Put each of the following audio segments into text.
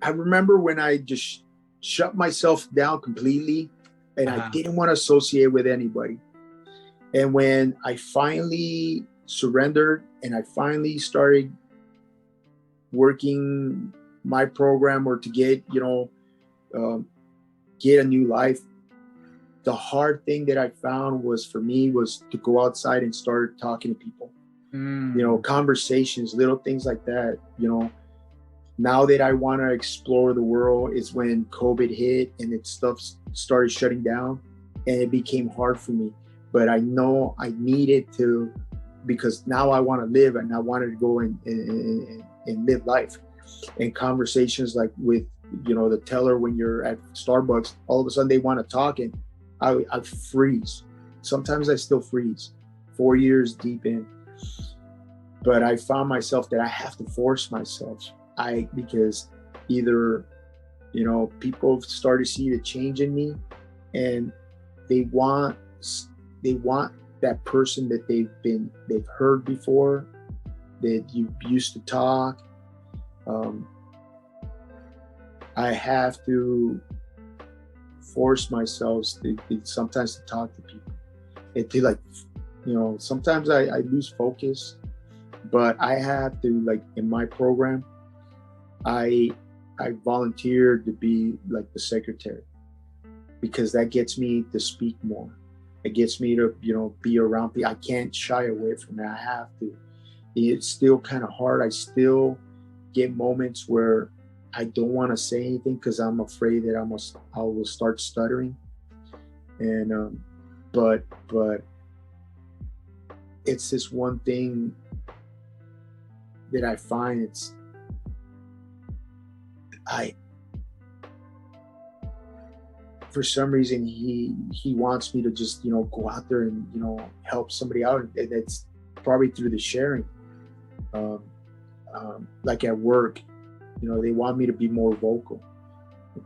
I remember when I just shut myself down completely and I Uh-huh. didn't want to associate with anybody. And when I finally surrendered and I finally started working my program or to get, um, get a new life, the hard thing that I found was for me was to go outside and start talking to people, Mm. conversations, little things like that. Now that I want to explore the world is when COVID hit and it stuff started shutting down and it became hard for me. But I know I needed to, because now I want to live and I wanted to go and live life. And conversations like with, the teller when you're at Starbucks, all of a sudden they want to talk and I freeze. Sometimes I still freeze 4 years deep in, but I found myself that I have to force myself. Because either, people started to see the change in me and they want they want that person that they've heard before, that you used to talk. um, I have to force myself to sometimes to talk to people and to like, sometimes I lose focus, but I have to, like, in my program, I I volunteered to be like the secretary because that gets me to speak more. It gets me to, be around people. I can't shy away from it. I have to. It's still kind of hard. I still get moments where I don't want to say anything because I'm afraid that I will start stuttering. And but it's this one thing that I find. I For some reason he wants me to just, go out there and, help somebody out, and it's probably through the sharing. um, like at work, they want me to be more vocal,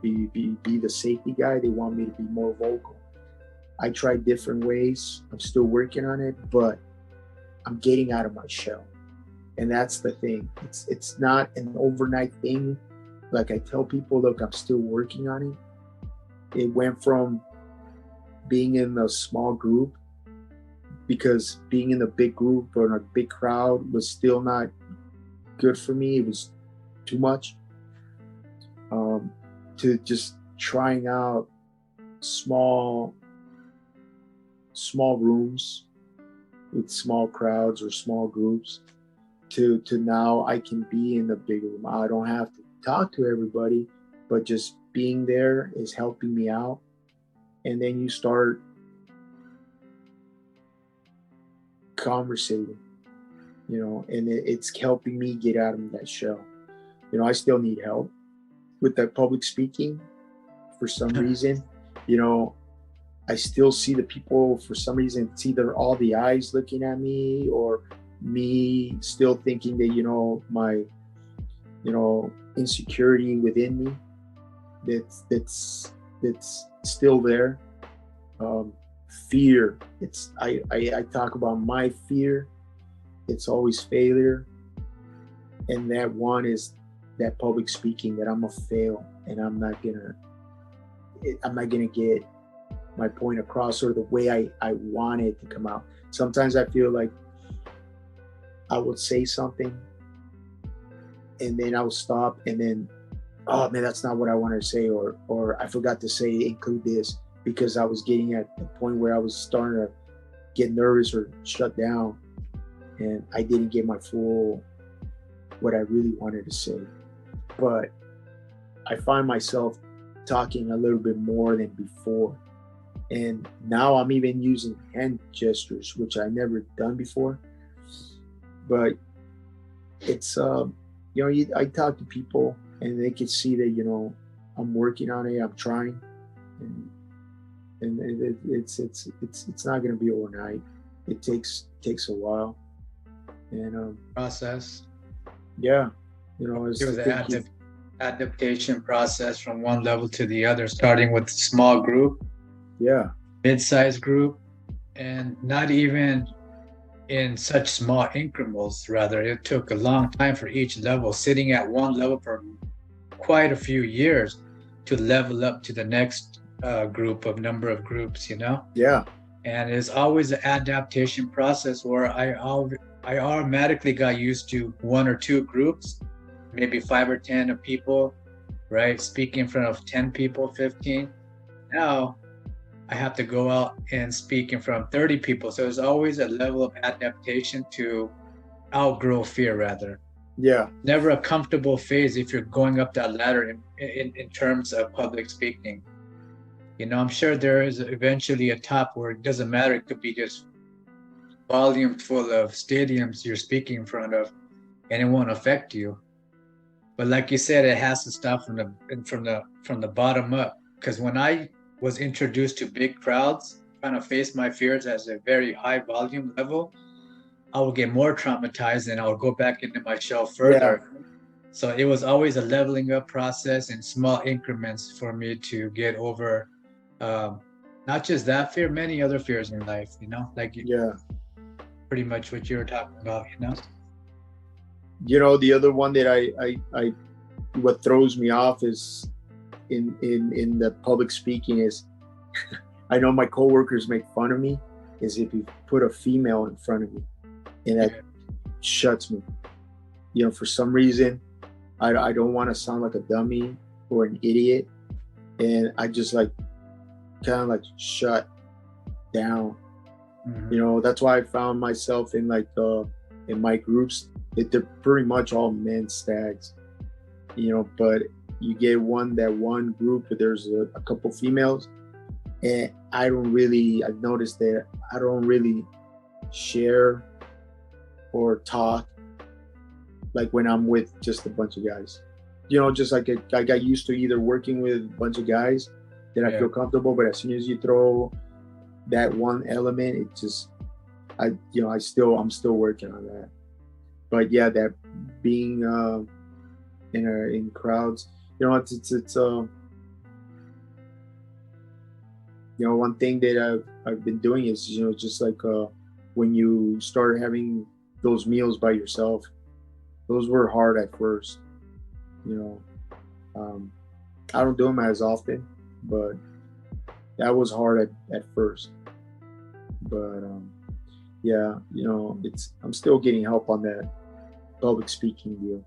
be the safety guy. They want me to be more vocal. I try different ways. I'm still working on it, but I'm getting out of my shell. And that's the thing. It's not an overnight thing. Like I tell people, look, I'm still working on it. It went from being in a small group, because being in a big group or in a big crowd was still not good for me. It was too much. um, to just trying out small small rooms with small crowds or small groups, to now I can be in the big room. I don't have to talk to everybody, but just being there is helping me out. And then you start conversating, and it's helping me get out of that shell. I still need help with that public speaking for some reason. you know I still see the people for some reason. It's either all the eyes looking at me or me still thinking that, my, insecurity within me, that's still there. um, Fear. I talk about my fear. It's always failure, and that one is that public speaking, that I'm gonna fail and I'm not gonna get my point across or the way I want it to come out. Sometimes I feel like I would say something and then I'll stop and then, oh man, that's not what I wanted to say, or I forgot to say include this, because I was getting at the point where I was starting to get nervous or shut down, and I didn't get my full what I really wanted to say. But I find myself talking a little bit more than before. And now I'm even using hand gestures, which I never done before. But it's, I talk to people and they can see that, I'm working on it, I'm trying. And, it's not going to be overnight. It takes a while. And Process. yeah, It it's was the an thing. adaptation process from one level to the other, starting with small group, Yeah, mid-sized group, and not even in such small increments. Rather, it took a long time for each level. Sitting at one level for quite a few years to level up to the next number of groups, you know? Yeah. And it's always an adaptation process where I automatically got used to one or two groups, maybe 5 or 10 of people, right? Speaking in front of 10 people, 15. Now I have to go out and speak in front of 30 people. So there's always a level of adaptation to outgrow fear, rather. Yeah. Never a comfortable phase if you're going up that ladder in terms of public speaking. You know, I'm sure there is eventually a top where it doesn't matter. It could be just volume full of stadiums you're speaking in front of, and it won't affect you. But like you said, it has to start from the bottom up. Because when I was introduced to big crowds, trying to face my fears at a very high volume level, I would get more traumatized and I would go back into my shell further. Yeah. So it was always a leveling up process in small increments for me to get over not just that fear, many other fears in life, you know, like Yeah. pretty much what you were talking about, you know? You know, the other one that I what throws me off is in the public speaking is I know my coworkers make fun of me is if you put a female in front of me, and that shuts me. You know, for some reason, I don't want to sound like a dummy or an idiot, and I just like kind of like shut down. Mm-hmm. You know, that's why I found myself in like in my groups. They're pretty much all men stags. You know, but you get one group, but there's a couple females, and I've noticed that I don't really share or talk like when I'm with just a bunch of guys. You know, just like I got used to either working with a bunch of guys that I feel comfortable, but as soon as you throw that one element, it just I'm still working on that. But yeah, that being in crowds, you know, it's you know, one thing that I've been doing is, you know, just like when you start having those meals by yourself, those were hard at first, you know. I don't do them as often, but that was hard at first. But yeah, you know, I'm still getting help on that public speaking deal.